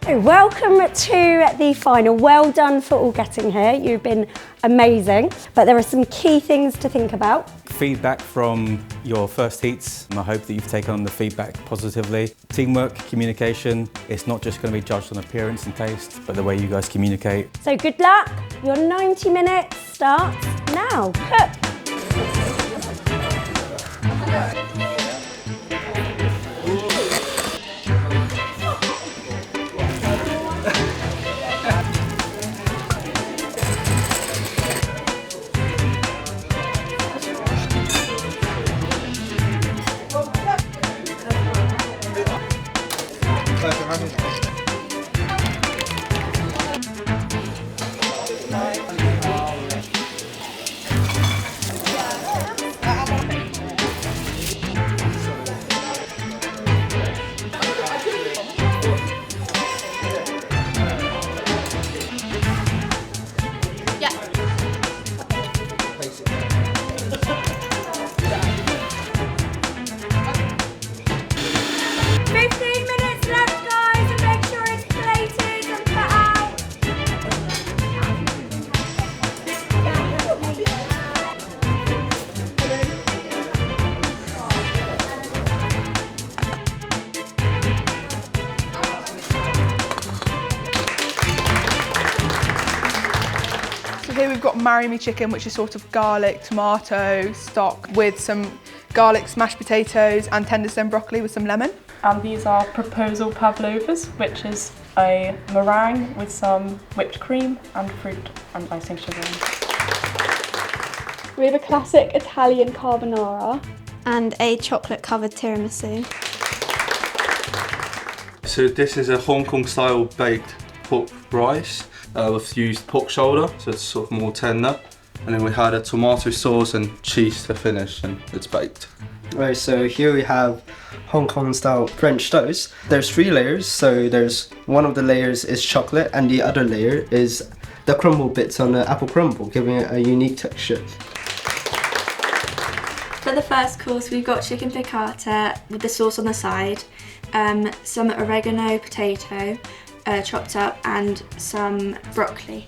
So welcome to the final. Well done for all getting here. You've been amazing, but there are some key things to think about. Feedback from your first heats, and I hope that you've taken on the feedback positively. Teamwork, communication, it's not just going to be judged on appearance and taste, but the way you guys communicate. So good luck. Your 90 minutes starts now. Cook. Here we've got Marry Me chicken, which is sort of garlic, tomato stock with some garlic smashed potatoes and tender stem broccoli with some lemon. And these are proposal pavlovas, which is a meringue with some whipped cream and fruit and icing sugar. We have a classic Italian carbonara. And a chocolate-covered tiramisu. So this is a Hong Kong style baked pork rice. We've used pork shoulder, so it's sort of more tender. And then we had a tomato sauce and cheese to finish, and it's baked. Right, so here we have Hong Kong style French toast. There's 3 layers, so there's one of the layers is chocolate and the other layer is the crumble bits on the apple crumble, giving it a unique texture. For the first course, we've got chicken piccata with the sauce on the side, some oregano potato chopped up, and some broccoli.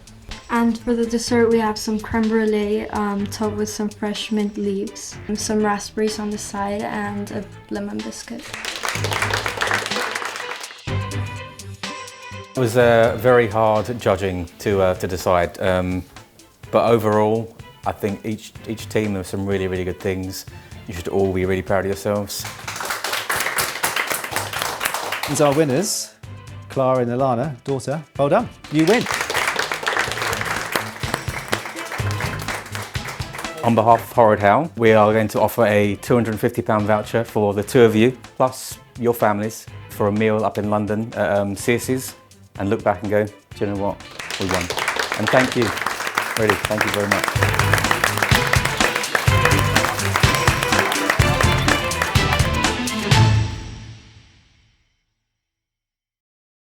And for the dessert, we have some creme brulee topped with some fresh mint leaves, some raspberries on the side, and a lemon biscuit. It was very hard judging to decide, but overall, I think each team, there were some really, really good things. You should all be really proud of yourselves. These are our winners, Clara and Alana, daughter. Well done, you win. On behalf of Horrid Howl, we are going to offer a £250 voucher for the 2 of you, plus your families, for a meal up in London at Searcy's, and look back and go, do you know what, we won. And thank you, really, thank you very much.